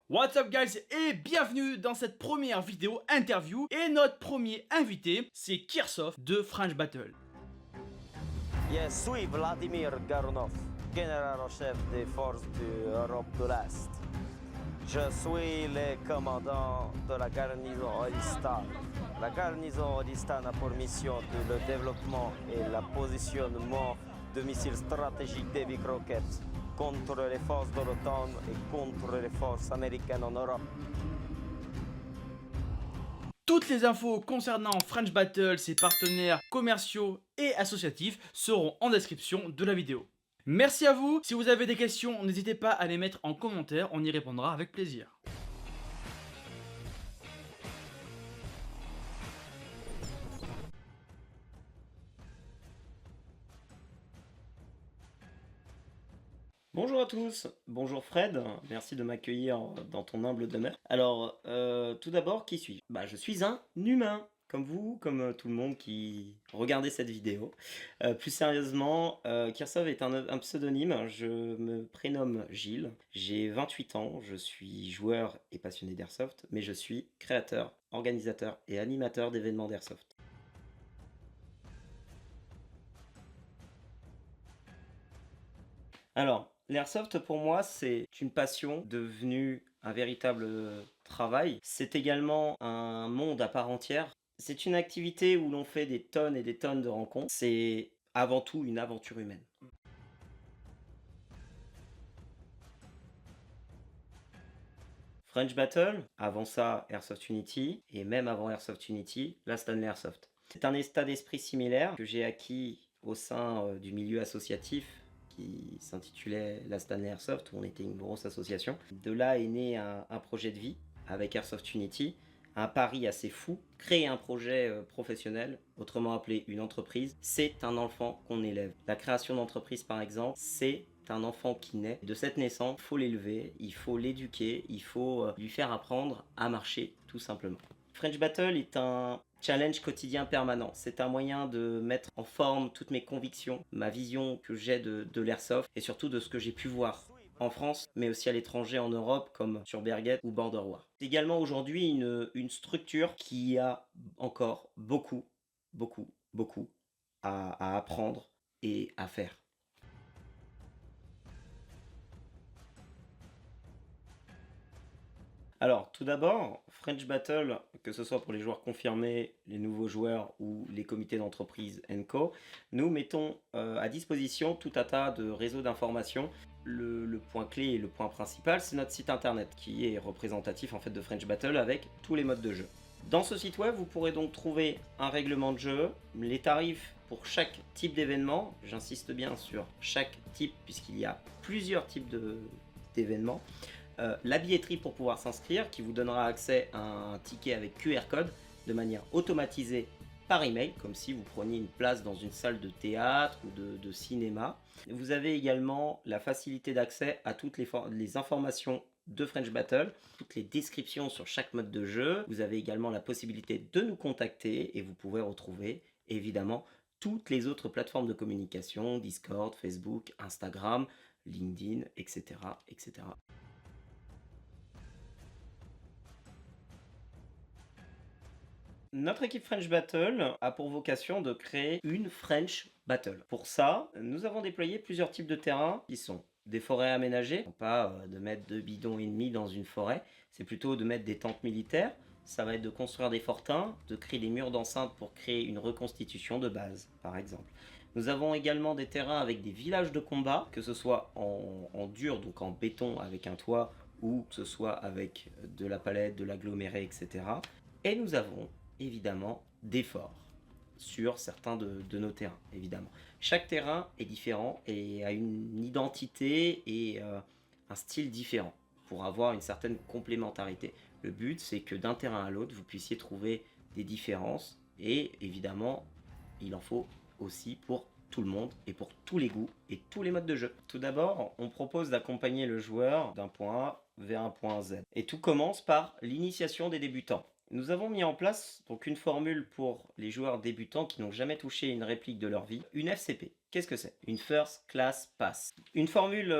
What's up guys et bienvenue dans cette première vidéo interview et notre premier invité c'est Kirsoff de French Battle. Je suis Vladimir Garounov, général-chef des forces de l'Europe de l'Est. Je suis le commandant de la garnison Odistan. La garnison Odistan a pour mission le développement et le positionnement de missiles stratégiques des Big Rockets contre les forces de l'OTAN et contre les forces américaines en Europe. Toutes les infos concernant French Battle, ses partenaires commerciaux et associatifs seront en description de la vidéo. Merci à vous, si vous avez des questions, n'hésitez pas à les mettre en commentaire, on y répondra avec plaisir. Bonjour à tous, bonjour Fred, merci de m'accueillir dans ton humble demeure. Alors, tout d'abord, qui suis-je? Je suis un humain, comme vous, comme tout le monde qui regardait cette vidéo. Plus sérieusement, Kirsoff est un pseudonyme, je me prénomme Gilles, j'ai 28 ans, je suis joueur et passionné d'airsoft, mais je suis créateur, organisateur et animateur d'événements d'airsoft. Alors, l'airsoft pour moi, c'est une passion devenue un véritable travail. C'est également un monde à part entière. C'est une activité où l'on fait des tonnes et des tonnes de rencontres. C'est avant tout une aventure humaine. French Battle, avant ça Airsoft Unity, et même avant Airsoft Unity, la Stanley Airsoft. C'est un état d'esprit similaire que j'ai acquis au sein du milieu associatif qui s'intitulait la Stanley Airsoft, où on était une grosse association. De là est né un projet de vie avec Airsoft Unity, un pari assez fou, créer un projet professionnel, autrement appelé une entreprise, c'est un enfant qu'on élève. La création d'entreprise par exemple, c'est un enfant qui naît. De cette naissance, il faut l'élever, il faut l'éduquer, il faut lui faire apprendre à marcher tout simplement. French Battle est un challenge quotidien permanent. C'est un moyen de mettre en forme toutes mes convictions, ma vision que j'ai de l'airsoft et surtout de ce que j'ai pu voir en France, mais aussi à l'étranger en Europe, comme sur Berget ou Border War. C'est également aujourd'hui une structure qui a encore beaucoup à apprendre et à faire. Alors, tout d'abord, French Battle, que ce soit pour les joueurs confirmés, les nouveaux joueurs ou les comités d'entreprise Co, nous mettons à disposition tout un tas de réseaux d'informations. Le point clé et le point principal, c'est notre site internet qui est représentatif en fait de French Battle avec tous les modes de jeu. Dans ce site web, vous pourrez donc trouver un règlement de jeu, les tarifs pour chaque type d'événement, j'insiste bien sur chaque type puisqu'il y a plusieurs types d'événements. La billetterie pour pouvoir s'inscrire qui vous donnera accès à un ticket avec QR code de manière automatisée par email, comme si vous preniez une place dans une salle de théâtre ou de cinéma. Vous avez également la facilité d'accès à toutes les informations de French Battle, toutes les descriptions sur chaque mode de jeu. Vous avez également la possibilité de nous contacter et vous pouvez retrouver évidemment toutes les autres plateformes de communication, Discord, Facebook, Instagram, LinkedIn, etc. etc. Notre équipe French Battle a pour vocation de créer une French Battle. Pour ça, nous avons déployé plusieurs types de terrains qui sont des forêts aménagées, pas de mettre 2 bidons et demi dans une forêt, c'est plutôt de mettre des tentes militaires. Ça va être de construire des fortins, de créer des murs d'enceinte pour créer une reconstitution de base, par exemple. Nous avons également des terrains avec des villages de combat, que ce soit en dur, donc en béton avec un toit, ou que ce soit avec de la palette, de l'aggloméré, etc. Et nous avons évidemment des forts sur certains de nos terrains, évidemment. Chaque terrain est différent et a une identité et un style différent pour avoir une certaine complémentarité. Le but, c'est que d'un terrain à l'autre, vous puissiez trouver des différences et évidemment, il en faut aussi pour tout le monde et pour tous les goûts et tous les modes de jeu. Tout d'abord, on propose d'accompagner le joueur d'un point A vers un point Z. Et tout commence par l'initiation des débutants. Nous avons mis en place donc une formule pour les joueurs débutants qui n'ont jamais touché une réplique de leur vie, une FCP. Qu'est-ce que c'est? Une First Class Pass. Une formule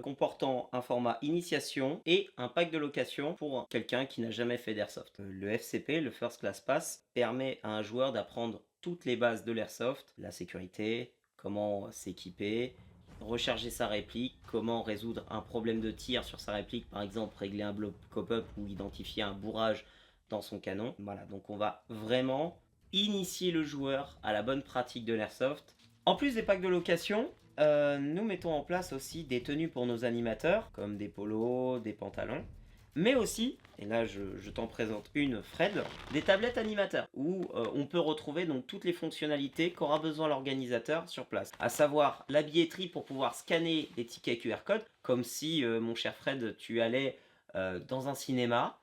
comportant un format initiation et un pack de location pour quelqu'un qui n'a jamais fait d'airsoft. Le FCP, le First Class Pass, permet à un joueur d'apprendre toutes les bases de l'airsoft, la sécurité, comment s'équiper, recharger sa réplique, comment résoudre un problème de tir sur sa réplique, par exemple régler un bloc pop-up ou identifier un bourrage dans son canon. Voilà, donc on va vraiment initier le joueur à la bonne pratique de l'airsoft. En plus des packs de location, nous mettons en place aussi des tenues pour nos animateurs, comme des polos, des pantalons, mais aussi, et là je t'en présente une, Fred, des tablettes animateurs, où on peut retrouver donc toutes les fonctionnalités qu'aura besoin l'organisateur sur place, à savoir la billetterie pour pouvoir scanner les tickets QR code, comme si, mon cher Fred, tu allais dans un cinéma,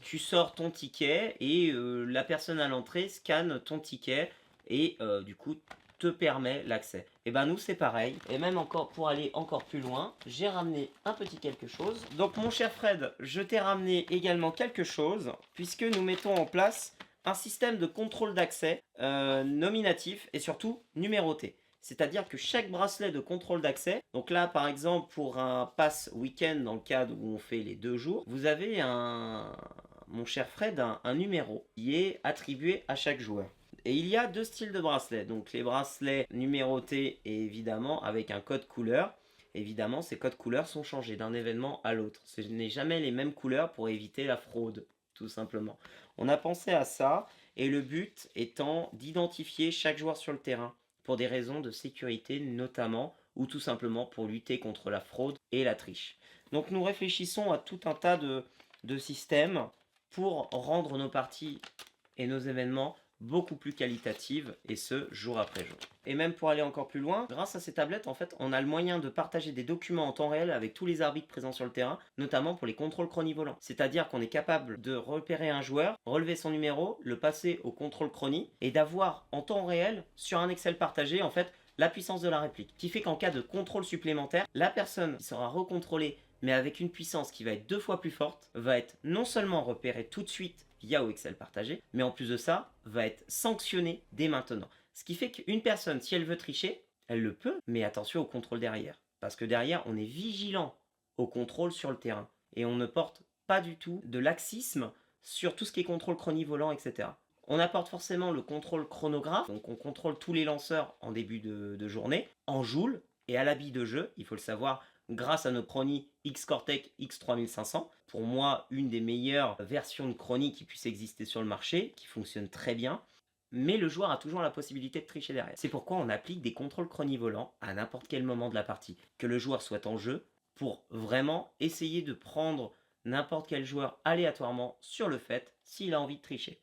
tu sors ton ticket et la personne à l'entrée scanne ton ticket et du coup te permet l'accès. Et ben nous c'est pareil, et même encore pour aller encore plus loin, j'ai ramené un petit quelque chose. Donc mon cher Fred, je t'ai ramené également quelque chose, puisque nous mettons en place un système de contrôle d'accès nominatif et surtout numéroté. C'est-à-dire que chaque bracelet de contrôle d'accès, donc là par exemple pour un pass week-end dans le cadre où on fait les 2 jours, vous avez mon cher Fred, un numéro qui est attribué à chaque joueur. Et il y a 2 styles de bracelets, donc les bracelets numérotés et évidemment avec un code couleur. Évidemment, ces codes couleurs sont changés d'un événement à l'autre. Ce n'est jamais les mêmes couleurs pour éviter la fraude, tout simplement. On a pensé à ça, et le but étant d'identifier chaque joueur sur le terrain, pour des raisons de sécurité notamment, ou tout simplement pour lutter contre la fraude et la triche. Donc nous réfléchissons à tout un tas de systèmes pour rendre nos parties et nos événements beaucoup plus qualitatives, et ce, jour après jour. Et même pour aller encore plus loin, grâce à ces tablettes, en fait, on a le moyen de partager des documents en temps réel avec tous les arbitres présents sur le terrain, notamment pour les contrôles chronie-volants. C'est-à-dire qu'on est capable de repérer un joueur, relever son numéro, le passer au contrôle chronie, et d'avoir en temps réel, sur un Excel partagé, en fait, la puissance de la réplique. Qui fait qu'en cas de contrôle supplémentaire, la personne qui sera recontrôlée, mais avec une puissance qui va être 2 fois plus forte, va être non seulement repérée tout de suite via Excel partagé, mais en plus de ça, va être sanctionnée dès maintenant. Ce qui fait qu'une personne, si elle veut tricher, elle le peut, mais attention au contrôle derrière. Parce que derrière, on est vigilant au contrôle sur le terrain. Et on ne porte pas du tout de laxisme sur tout ce qui est contrôle chronie-volant, etc. On apporte forcément le contrôle chronographe, donc on contrôle tous les lanceurs en début de journée, en joule et à l'habit de jeu, il faut le savoir, grâce à nos chronies X-Cortec X3500. Pour moi, une des meilleures versions de chronies qui puisse exister sur le marché, qui fonctionne très bien. Mais le joueur a toujours la possibilité de tricher derrière. C'est pourquoi on applique des contrôles chronie-volants à n'importe quel moment de la partie. Que le joueur soit en jeu, pour vraiment essayer de prendre n'importe quel joueur aléatoirement sur le fait s'il a envie de tricher.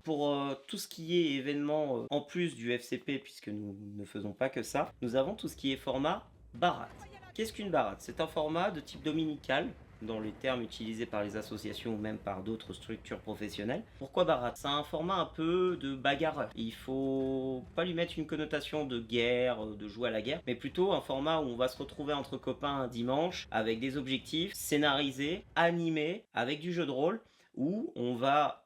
Pour tout ce qui est événement en plus du FCP, puisque nous ne faisons pas que ça, nous avons tout ce qui est format baratte. Qu'est-ce qu'une baratte? C'est un format de type dominical, dans les termes utilisés par les associations ou même par d'autres structures professionnelles. Pourquoi baratte? C'est un format un peu de bagarreur. Il faut pas lui mettre une connotation de guerre, de jouer à la guerre, mais plutôt un format où on va se retrouver entre copains un dimanche, avec des objectifs scénarisés, animés, avec du jeu de rôle, où on va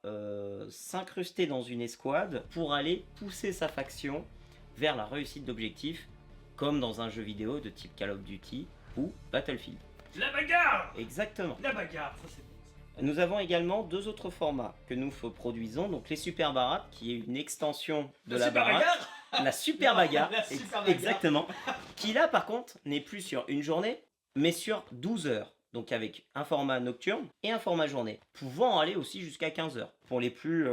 s'incruster dans une escouade pour aller pousser sa faction vers la réussite d'objectifs, comme dans un jeu vidéo de type Call of Duty ou Battlefield. La bagarre! Exactement. La bagarre, ça c'est bon. Nous avons également 2 autres formats que nous produisons, donc les Super Barattes, qui est une extension de la baratte. La Super Bagarre, La Super Bagarre. exactement, qui là par contre n'est plus sur une journée, mais sur 12 heures. Donc avec un format nocturne et un format journée, pouvant aller aussi jusqu'à 15 heures pour les plus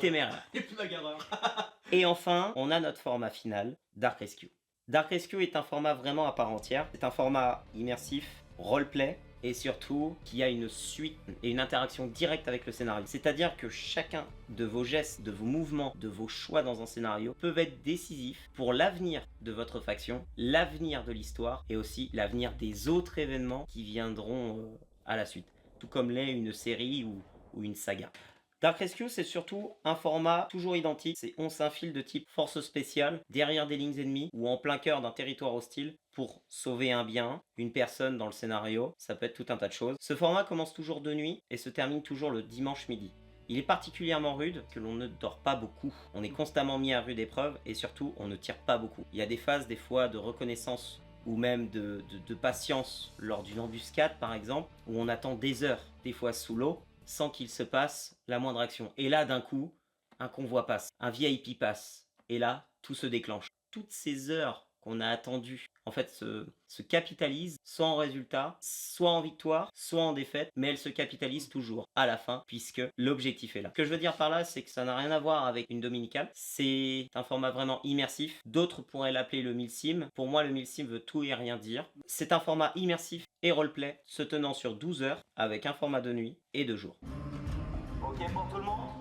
téméraires. Les plus bagarreurs. Et enfin, on a notre format final, Dark Rescue. Dark Rescue est un format vraiment à part entière. C'est un format immersif, roleplay, et surtout qui a une suite et une interaction directe avec le scénario. C'est-à-dire que chacun de vos gestes, de vos mouvements, de vos choix dans un scénario peuvent être décisifs pour l'avenir de votre faction, l'avenir de l'histoire et aussi l'avenir des autres événements qui viendront à la suite. Tout comme l'est une série ou une saga. Dark Rescue, c'est surtout un format toujours identique, c'est on s'infile de type force spéciale derrière des lignes ennemies ou en plein cœur d'un territoire hostile pour sauver un bien, une personne dans le scénario, ça peut être tout un tas de choses. Ce format commence toujours de nuit et se termine toujours le dimanche midi. Il est particulièrement rude que l'on ne dort pas beaucoup. On est constamment mis à rude épreuve et surtout on ne tire pas beaucoup. Il y a des phases des fois de reconnaissance ou même de patience lors d'une embuscade par exemple, où on attend des heures, des fois sous l'eau, sans qu'il se passe la moindre action. Et là d'un coup, un convoi passe, un VIP passe, et là tout se déclenche. Toutes ces heures qu'on a attendues, en fait, se capitalisent soit en résultat, soit en victoire, soit en défaite, mais elles se capitalisent toujours à la fin, puisque l'objectif est là. Ce que je veux dire par là, c'est que ça n'a rien à voir avec une dominicale, c'est un format vraiment immersif. D'autres pourraient l'appeler le milsim. Pour moi, le milsim veut tout et rien dire. C'est un format immersif et roleplay, se tenant sur 12 heures, avec un format de nuit et de jour. Ok pour tout le monde?